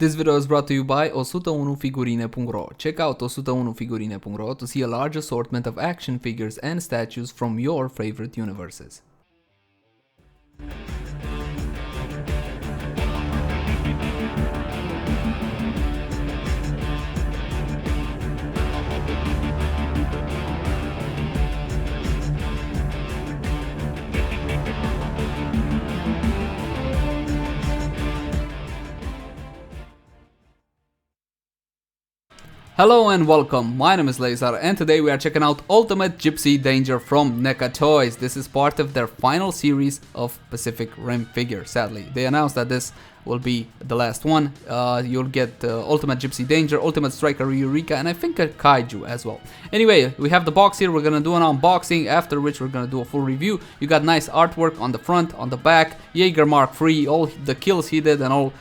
This video is brought to you by 101figurine.ro. Check out 101figurine.ro to see a large assortment of action figures and statues from your favorite universes. Hello and welcome, my name is Lazar and today we are checking out Ultimate Gipsy Danger from Neca Toys. This is part of their final series of Pacific Rim figures, sadly. They announced that this will be the last one. You'll get Ultimate Gipsy Danger, Ultimate Striker Eureka, and I think a Kaiju as well. Anyway, we have the box here, we're gonna do an unboxing, after which we're gonna do a full review. You got nice artwork on the front, on the back, Jaeger Mark III, all the kills he did and all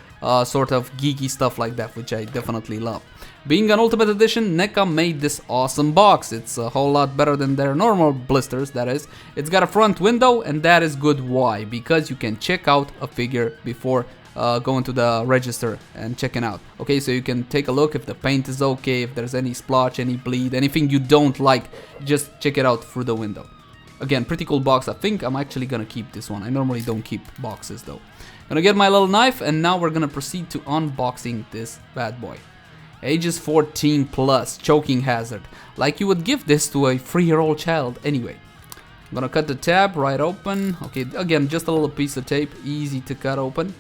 sort of geeky stuff like that, which I definitely love. Being an Ultimate Edition, Neca made this awesome box. It's a whole lot better than their normal blisters, that is. It's got a front window, and that is good. Why? Because you can check out a figure before going to the register and checking out. Okay, so you can take a look if the paint is okay, if there's any splotch, any bleed, anything you don't like, just check it out through the window. Again, pretty cool box. I think I'm actually gonna keep this one. I normally don't keep boxes though. Gonna get my little knife, and now we're gonna proceed to unboxing this bad boy. Ages 14 plus, choking hazard. Like you would give this to a 3-year-old child. Anyway, I'm gonna cut the tab right open. Okay, again, just a little piece of tape, easy to cut open.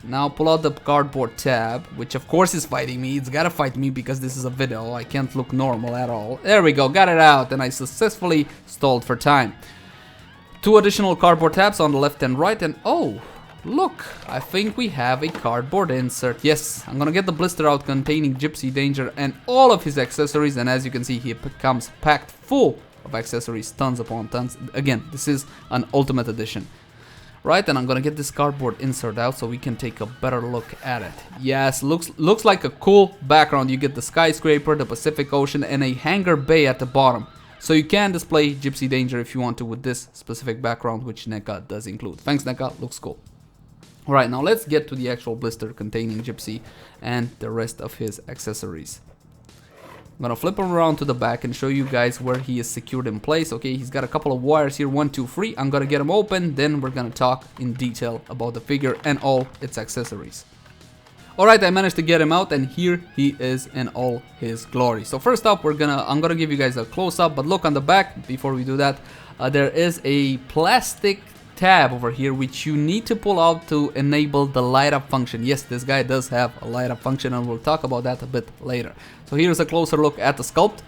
Now pull out the cardboard tab, which of course is fighting me. It's gotta fight me because this is a video. I can't look normal at all. There we go, got it out, and I successfully stalled for time. 2 additional cardboard tabs on the left and right, and oh, look, I think we have a cardboard insert. Yes, I'm gonna get the blister out containing Gipsy Danger and all of his accessories, and as you can see, he comes packed full of accessories, tons upon tons. Again, this is an Ultimate Edition. Right, and I'm gonna get this cardboard insert out so we can take a better look at it. Yes, looks like a cool background. You get the skyscraper, the Pacific Ocean, and a hangar bay at the bottom. So you can display Gipsy Danger if you want to with this specific background, which Neca does include. Thanks, Neca, looks cool. Alright, now let's get to the actual blister containing Gipsy and the rest of his accessories. I'm gonna flip him around to the back and show you guys where he is secured in place. Okay, he's got a couple of wires here, 1, 2, 3. I'm gonna get him open, then we're gonna talk in detail about the figure and all its accessories. Alright, I managed to get him out, and here he is in all his glory. So first up, I'm gonna give you guys a close-up, but look on the back. Before we do that, there is a plastic tab over here which you need to pull out to enable the light up function. Yes, this guy does have a light up function, and we'll talk about that a bit later. So here's a closer look at the sculpt.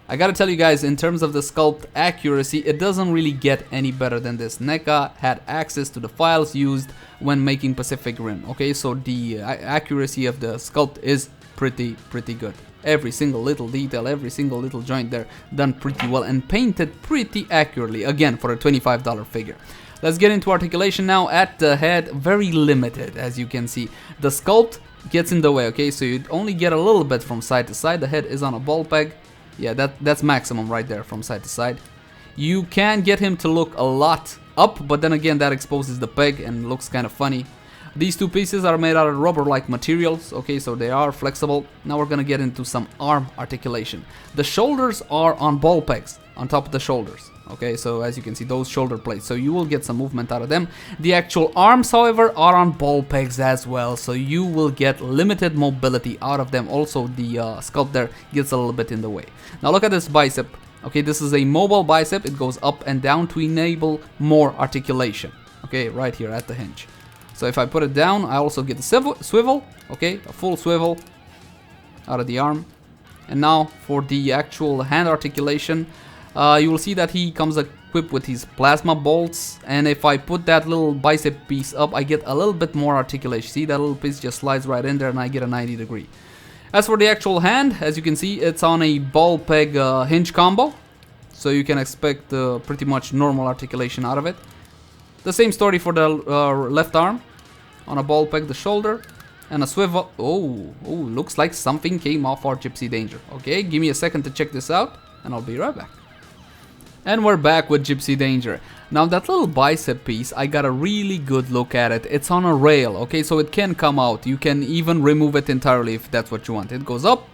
I gotta tell you guys, in terms of the sculpt accuracy, it doesn't really get any better than this. Neca had access to the files used when making Pacific Rim. Okay, so the accuracy of the sculpt is pretty good. Every single little detail, every single little joint there done pretty well and painted pretty accurately, again, for a $25 figure. Let's get into articulation now. At the head, very limited, as you can see. The sculpt gets in the way, okay, so you only get a little bit from side to side. The head is on a ball peg. Yeah, that's maximum right there from side to side. You can get him to look a lot up, but then again, that exposes the peg and looks kind of funny. These 2 pieces are made out of rubber-like materials, okay, so they are flexible. Now we're gonna get into some arm articulation. The shoulders are on ball pegs on top of the shoulders, okay, so as you can see, those shoulder plates, so you will get some movement out of them. The actual arms, however, are on ball pegs as well, so you will get limited mobility out of them. Also, the sculpt there gets a little bit in the way. Now look at this bicep. Okay, this is a mobile bicep. It goes up and down to enable more articulation, okay, right here at the hinge. So if I put it down, I also get the swivel, okay, a full swivel out of the arm. And now for the actual hand articulation, you will see that he comes equipped with his plasma bolts. And if I put that little bicep piece up, I get a little bit more articulation. See, that little piece just slides right in there and I get a 90-degree. As for the actual hand, as you can see, it's on a ball peg hinge combo. So you can expect pretty much normal articulation out of it. The same story for the left arm. On a ball peg, the shoulder, and a swivel. Oh, looks like something came off our Gipsy Danger. Okay, give me a second to check this out, and I'll be right back. And we're back with Gipsy Danger. Now that little bicep piece, I got a really good look at it. It's on a rail, okay, so it can come out. You can even remove it entirely if that's what you want. It goes up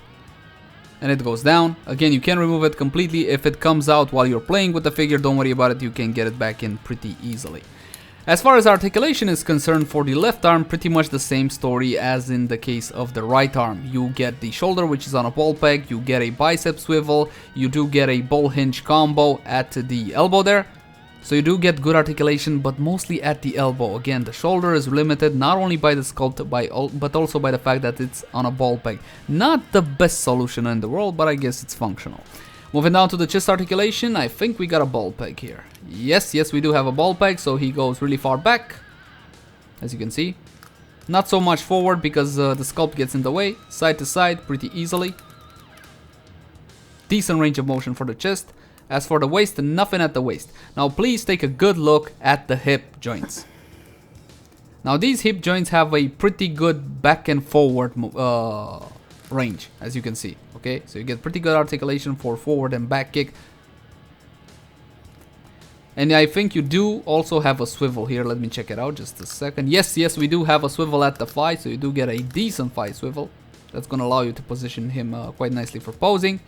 and it goes down. Again, you can remove it completely. If it comes out while you're playing with the figure, don't worry about it. You can get it back in pretty easily. As far as articulation is concerned, for the left arm, pretty much the same story as in the case of the right arm. You get the shoulder, which is on a ball peg, you get a bicep swivel, you do get a ball hinge combo at the elbow there. So you do get good articulation, but mostly at the elbow. Again, the shoulder is limited not only by the sculpt, but also by the fact that it's on a ball peg. Not the best solution in the world, but I guess it's functional. Moving down to the chest articulation, I think we got a ball peg here. Yes, we do have a ball peg, so he goes really far back, as you can see. Not so much forward because the sculpt gets in the way. Side to side, pretty easily. Decent range of motion for the chest. As for the waist, nothing at the waist. Now please take a good look at the hip joints. Now these hip joints have a pretty good back and forward range, as you can see. Okay, so you get pretty good articulation for forward and back kick. And I think you do also have a swivel here. Let me check it out just a second. Yes, we do have a swivel at the thigh, so you do get a decent thigh swivel. That's going to allow you to position him quite nicely for posing.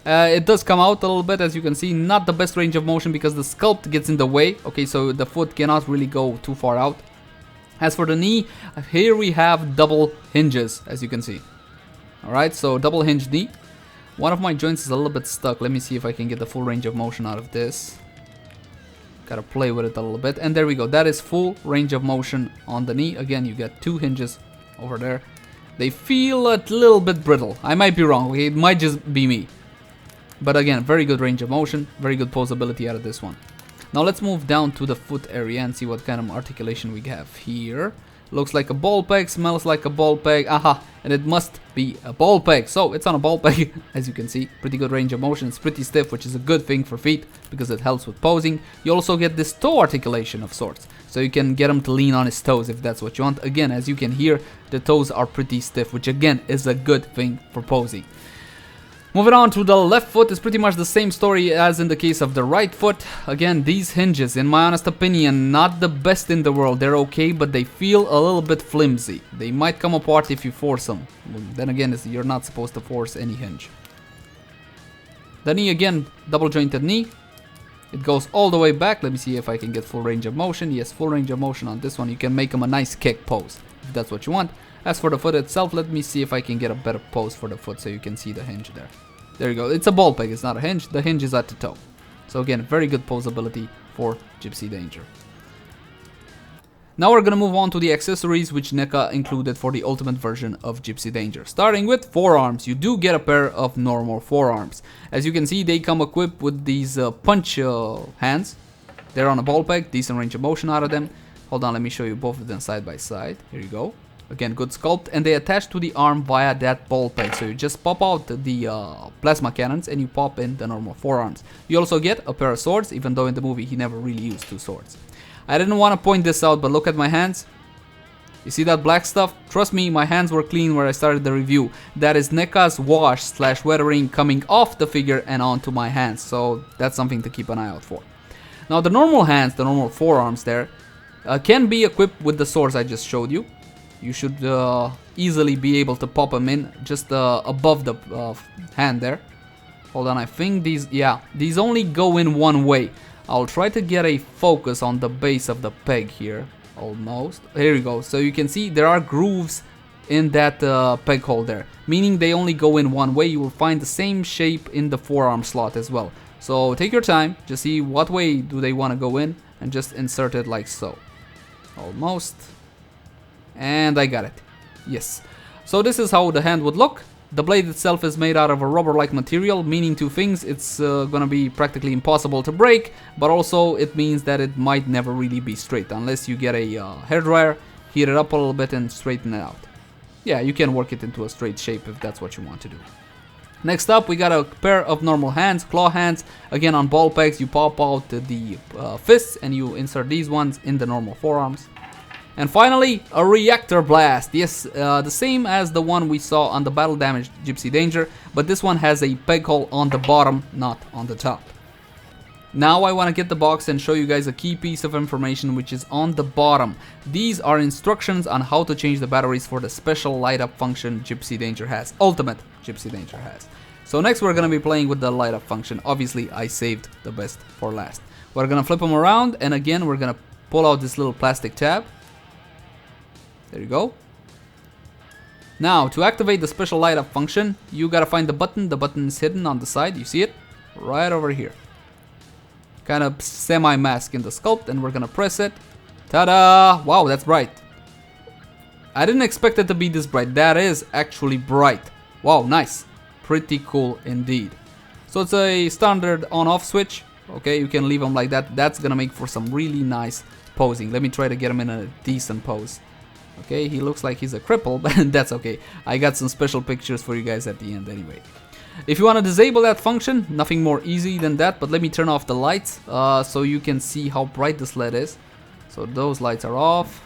It does come out a little bit, as you can see. Not the best range of motion because the sculpt gets in the way. Okay, so the foot cannot really go too far out. As for the knee, here we have double hinges, as you can see. Alright, so double hinge knee. One of my joints is a little bit stuck. Let me see if I can get the full range of motion out of this. Gotta play with it a little bit. And there we go. That is full range of motion on the knee. Again, you get two hinges over there. They feel a little bit brittle. I might be wrong. Okay? It might just be me. But again, very good range of motion. Very good posability out of this one. Now let's move down to the foot area and see what kind of articulation we have here. Looks like a ball peg, smells like a ball peg. Aha, and it must be a ball peg. So it's on a ball peg, as you can see. Pretty good range of motion. It's pretty stiff, which is a good thing for feet because it helps with posing. You also get this toe articulation of sorts. So you can get him to lean on his toes if that's what you want. Again, as you can hear, the toes are pretty stiff, which again is a good thing for posing. Moving on to the left foot is pretty much the same story as in the case of the right foot. Again, these hinges, in my honest opinion, not the best in the world. They're okay, but they feel a little bit flimsy. They might come apart if you force them. Then again, you're not supposed to force any hinge. The knee again, double jointed knee. It goes all the way back. Let me see if I can get full range of motion. Yes, full range of motion on this one. You can make them a nice kick pose if that's what you want. As for the foot itself, let me see if I can get a better pose for the foot so you can see the hinge there. There you go. It's a ball peg. It's not a hinge. The hinge is at the toe. So again, very good posability for Gipsy Danger. Now we're going to move on to the accessories which Neca included for the ultimate version of Gipsy Danger. Starting with forearms. You do get a pair of normal forearms. As you can see, they come equipped with these punch hands. They're on a ball peg. Decent range of motion out of them. Hold on, let me show you both of them side by side. Here you go. Again, good sculpt, and they attach to the arm via that ball peg. So you just pop out the plasma cannons and you pop in the normal forearms. You also get a pair of swords, even though in the movie he never really used two swords. I didn't want to point this out, but look at my hands. You see that black stuff? Trust me, my hands were clean where I started the review. That is Neca's wash / weathering coming off the figure and onto my hands. So that's something to keep an eye out for. Now the normal hands, the normal forearms there, can be equipped with the swords I just showed you. You should easily be able to pop them in just above the hand there. Hold on, I think these only go in one way. I'll try to get a focus on the base of the peg here. Almost. Here we go. So you can see there are grooves in that peg hole there. Meaning they only go in one way. You will find the same shape in the forearm slot as well. So take your time. Just see what way do they want to go in. And just insert it like so. Almost. And I got it. Yes. So this is how the hand would look. The blade itself is made out of a rubber-like material, meaning two things. It's gonna be practically impossible to break, but also it means that it might never really be straight unless you get a hairdryer, heat it up a little bit and straighten it out. Yeah, you can work it into a straight shape if that's what you want to do. Next up, we got a pair of normal hands, claw hands. Again, on ball pegs, you pop out the fists and you insert these ones in the normal forearms. And finally, a reactor blast. Yes, the same as the one we saw on the battle damaged Gipsy Danger, but this one has a peg hole on the bottom, not on the top. Now I want to get the box and show you guys a key piece of information which is on the bottom. These are instructions on how to change the batteries for the special light up function Gipsy Danger has. Ultimate Gipsy Danger has. So next we're going to be playing with the light up function. Obviously I saved the best for last. We're going to flip them around, and again we're going to pull out this little plastic tab. There you go. Now to activate the special light up function, you got to find the button. The button is hidden on the side. You see it? Right over here. Kind of semi-mask in the sculpt, and we're gonna press it. Ta-da! Wow, that's bright. I didn't expect it to be this bright. That is actually bright. Wow, nice. Pretty cool indeed. So it's a standard on-off switch. Okay, you can leave them like that. That's gonna make for some really nice posing. Let me try to get him in a decent pose. Okay, he looks like he's a cripple, but that's okay. I got some special pictures for you guys at the end anyway. If you want to disable that function, nothing more easy than that, but let me turn off the lights so you can see how bright this LED is. So those lights are off,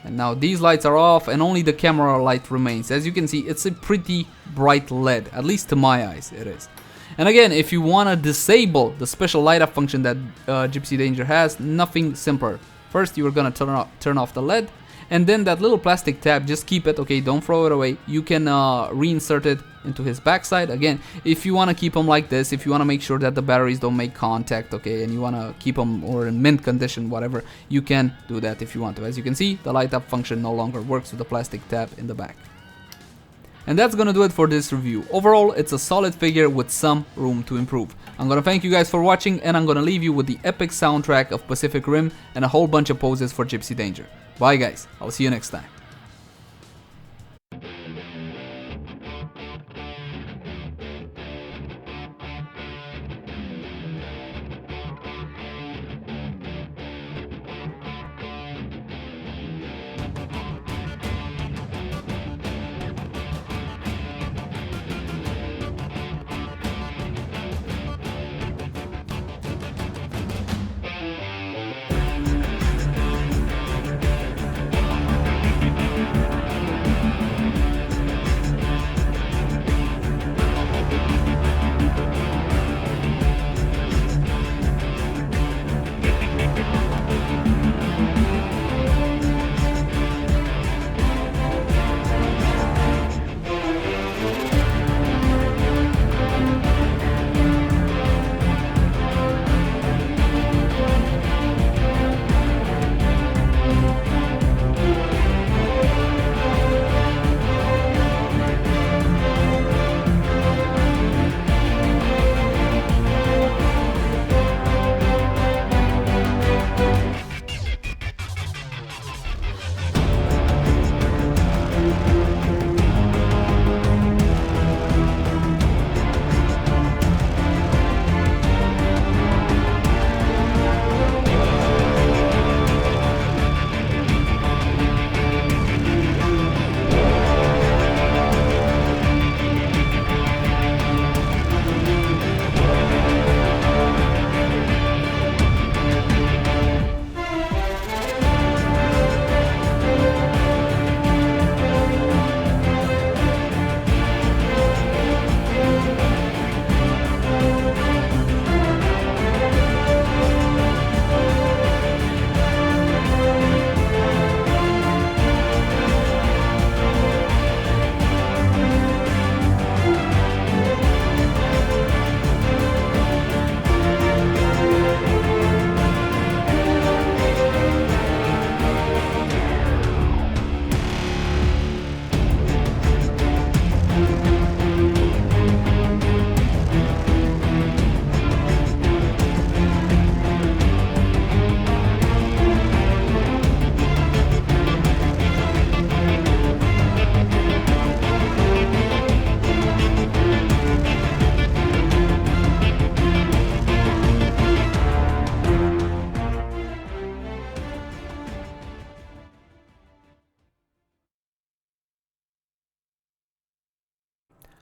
and now these lights are off, and only the camera light remains. As you can see, it's a pretty bright LED, at least to my eyes it is. And again, if you want to disable the special light up function that Gipsy Danger has, nothing simpler. First you are going to turn off the LED, and then that little plastic tab, just keep it, okay, don't throw it away. You can reinsert it into his backside. Again, if you want to keep them like this, if you want to make sure that the batteries don't make contact, okay, and you want to keep them or in mint condition, whatever, you can do that if you want to. As you can see, the light up function no longer works with the plastic tab in the back. And that's gonna do it for this review. Overall, it's a solid figure with some room to improve. I'm gonna thank you guys for watching, and I'm gonna leave you with the epic soundtrack of Pacific Rim and a whole bunch of poses for Gipsy Danger. Bye guys, I'll see you next time.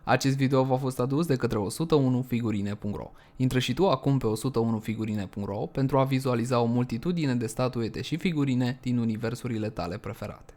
Acest video v-a fost adus de către 101figurine.ro. Intră și tu acum pe 101figurine.ro pentru a vizualiza o multitudine de statuete și figurine din universurile tale preferate.